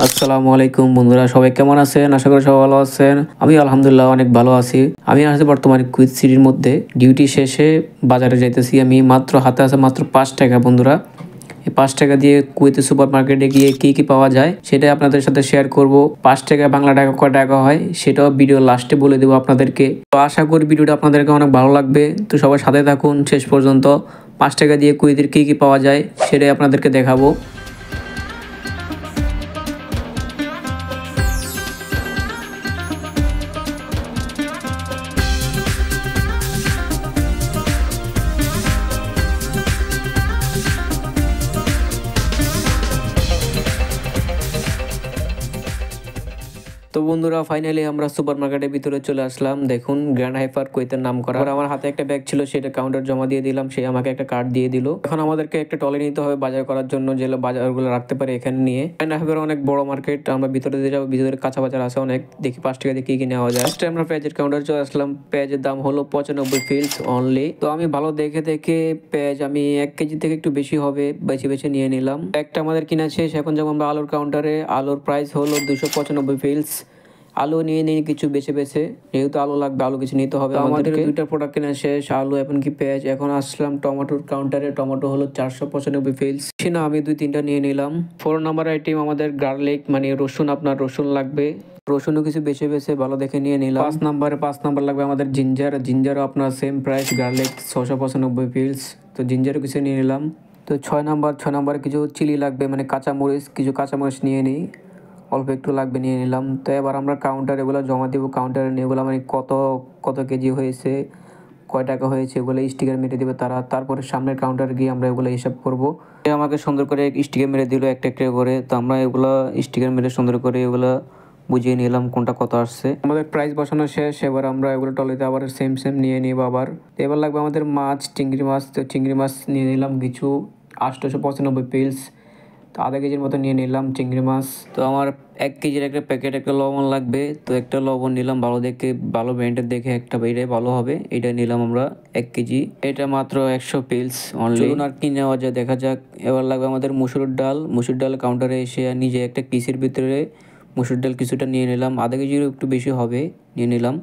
আসসালামু আলাইকুম বন্ধুরা, সবাই কেমন আছেন? আশা করি সবাই ভালো আছেন। আমি আলহামদুলিল্লাহ অনেক ভালো আছি। আমি আছি বর্তমানে কুয়েত সিটির মধ্যে। ডিউটি শেষে বাজারে যাইতেছি। আমি হাতে আছে মাত্র ৫ টাকা বন্ধুরা। এই ৫ টাকা দিয়ে কুয়েতের সুপার মার্কেটে গিয়ে কি পাওয়া যায় সেটাই আপনাদের সাথে শেয়ার করব। ৫ টাকা বাংলা টাকা কয় টাকা হয় সেটাও ভিডিও লাস্টে বলে দেবো আপনাদেরকে। তো আশা করি ভিডিওটা আপনাদেরকে অনেক ভালো লাগবে। তো সবাই সাথে থাকুন শেষ পর্যন্ত। ৫ টাকা দিয়ে কুয়েতের কি পাওয়া যায় সেটাই আপনাদেরকে দেখাবো। তো বন্ধুরা, ফাইনালি আমরা সুপার মার্কেটের ভিতরে চলে আসলাম। দেখুন, গ্র্যান্ড হাইপার কুয়েতের নাম করা। আমার হাতে একটা ব্যাগ ছিল, সেটা কাউন্টার জমা দিয়ে দিলাম। সে আমাকে একটা কার্ড দিয়ে দিল। এখন আমাদেরকে একটা ট্রলি নিতে হবে বাজার করার জন্য, যে বাজারগুলো রাখতে পারে এখানে নিয়ে। গ্র্যান্ড হাইপার অনেক বড় মার্কেট। আমরা ভিতরে দিয়ে যাবো, ভিতরে কাঁচা বাজার আছে অনেক। দেখি ৫ টাকা দিয়ে কি নেওয়া যায়। ফার্স্টে আমরা পেঁয়াজের কাউন্টার চলে আসলাম। পেঁয়াজের দাম হলো ৯৫ ফিলস অনলি। তো আমি ভালো দেখে পেঁয়াজ আমি ১ কেজি থেকে একটু বেশি হবে বেছে নিয়ে নিলাম। একটা আমাদের কিনা শেষ। এখন যাবো আমরা আলুর কাউন্টারে। আলুর প্রাইস হলো ২৯৫ ফিলস। আলু নিয়ে নিয়ে কিছু বেছে যেহেতু আলু লাগবে, আলু কিছু নিতে হবে আমাদের। দুইটা প্রোডাক্ট কেনা শেষ, আলু এবং কি পেঁয়াজ। এখন আসলাম টমেটোর কাউন্টারে। টমেটো হলো ৪৯৫ ফিলস। না, আমি ২-৩টা নিয়ে নিলাম। 4 নাম্বার আইটেম আমাদের গার্লিক, মানে রসুন। আপনার রসুন লাগবে, রসুনও কিছু বেছে ভালো দেখে নিয়ে নিলাম। ৫ নাম্বার লাগবে আমাদের জিঞ্জারও আপনার সেম প্রাইস, গার্লিক ৬৯৫ ফিলস। তো জিঞ্জারও কিছু নিয়ে নিলাম। তো ৬ নাম্বার কিছু চিলি লাগবে, মানে কিছু কাঁচামরিচ নিয়ে নিই, অল্প একটু লাগবে, নিয়ে নিলাম। তো এবার আমরা কাউন্টার এগুলো জমা দিব। কাউন্টারে নিয়ে এগুলো মানে কত কেজি হয়েছে, কয় টাকা হয়েছে, এগুলো স্টিকার মেরে দেবে তারা। তারপরে সামনের কাউন্টারে গিয়ে আমরা এগুলো হিসাব করবো। আমাকে সুন্দর করে স্টিকার মেরে দিল একটা করে। তো আমরা এগুলো স্টিকার মেরে সুন্দর করে এগুলো বুঝিয়ে নিলাম কোনটা কত আসছে। আমাদের প্রাইস বসানো শেষ। এবার আমরা এগুলো টলিতে আবার সেম নিয়ে নিব আবার। এবার লাগবে আমাদের মাছ, চিংড়ি মাছ। তো চিংড়ি মাছ নিয়ে নিলাম কিছু, ৮৯৫ পিলস। তো আধা কেজির মতো নিয়ে নিলাম চিংড়ি মাছ। তো আমার ১ কেজির একটা প্যাকেট, একটা লবণ লাগবে। তো একটা লবণ নিলাম ভালো দেখে, ভালো ব্র্যান্ডের দেখে একটা, এটাই ভালো হবে, এটা নিলাম আমরা ১ কেজি। এটা মাত্র ১০০ পিলস অনলি। চলুন আর কি নেওয়া যায় দেখা যাক। এবার লাগবে আমাদের মুসুর ডাল কাউন্টারে এসে নিজে একটা পিসের ভিতরে মুসুর ডাল কিছুটা নিয়ে নিলাম। আধা কেজির একটু বেশি হবে, নিয়ে নিলাম।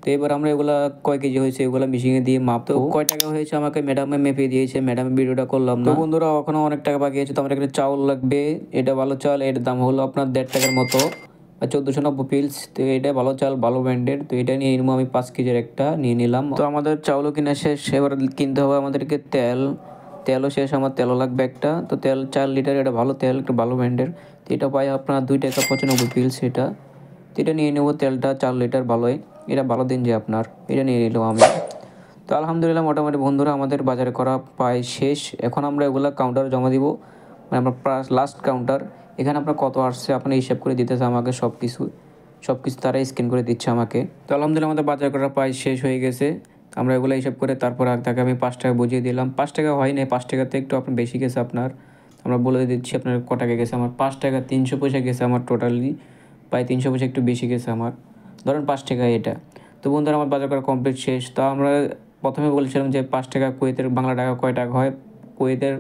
তো এবার আমরা এগুলা কয় কেজি হয়েছে এগুলা মিশিয়ে দিয়ে মাপ। তো কয় টাকা হয়েছে আমাকে ম্যাডামে মেপে দিয়েছে, ম্যাডামের ভিডিওটা করলাম না। বন্ধুরা, ওখানে অনেক টাকা বাকি আছে। তো আমার একটা চাউল লাগবে, এটা ভালো চাল। এর দাম হলো আপনার ১.৫ টাকার মতো, ১৪৯০ পিলস। তো এটা ভালো চাল, ভালো ব্র্যান্ডের। তো এটা নিয়ে নিবো আমি ৫ কেজির একটা নিয়ে নিলাম। তো আমাদের চাউলও কিনা শেষ। এবার কিনতে হবে আমাদেরকে তেলও শেষ। আমার তেলও লাগবে একটা। তো তেল ৪ লিটার, এটা ভালো তেল, একটু ভালো ব্র্যান্ডের। তো এটা পাই আপনার ২.৯৫ পিলস এটা। তো এটা নিয়ে নেবো, তেলটা ৪ লিটার ভালোই, এটা ভালো দিন যে আপনার, এটা নিয়ে নিলাম আমি। তো আলহামদুলিল্লাহ, মোটামুটি বন্ধুরা আমাদের বাজারে করা প্রায় শেষ। এখন আমরা এগুলো কাউন্টারে জমা দিব, মানে আমরা লাস্ট কাউন্টার। এখানে আপনার কত আসছে আপনি হিসাব করে দিতেছে আমাকে, সব কিছু তারা স্ক্যান করে দিচ্ছে আমাকে। তো আলহামদুলিল্লাহ আমাদের বাজার করা প্রায় শেষ হয়ে গেছে। আমরা এগুলো হিসাব করে তারপর তাকে আমি ৫ টাকা বুঝিয়ে দিলাম। ৫ টাকা হয় নাই, ৫ টাকাতে একটু আপনার বেশি গেছে আপনার। আমরা বলে দিচ্ছি আপনার ক টাকা গেছে। আমার ৫ টাকা ৩০০ পয়সা গেছে আমার টোটালি, প্রায় ৩০০ পয়সা একটু বেশি গেছে আমার, ধরেন ৫ টাকা এটা। তো বন্ধুরা, আমার বাজার করা কমপ্লিট শেষ। তা আমরা প্রথমে বলেছিলাম যে ৫ টাকা কুয়েতের বাংলা টাকা কয় টাকা হয়। কুয়েতের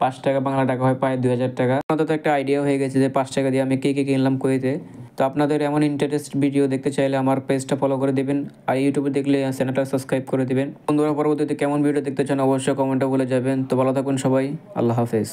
৫ টাকা বাংলা টাকা হয় প্রায় ২০০০ টাকা। আপনাদের তো একটা আইডিয়া হয়ে গেছে যে ৫ টাকা দিয়ে আমি কি কিনলাম কুয়েতে। তো আপনাদের এমন ইন্টারেস্ট ভিডিও দেখতে চাইলে আমার পেজটা ফলো করে দেবেন, আর ইউটিউবে দেখলে চ্যানেলটা সাবস্ক্রাইব করে দেবেন। বন্ধুরা, পরবর্তীতে কেমন ভিডিও দেখতে চান অবশ্যই কমেন্টে বলে যাবেন। তো ভালো থাকুন সবাই, আল্লাহ হাফেজ।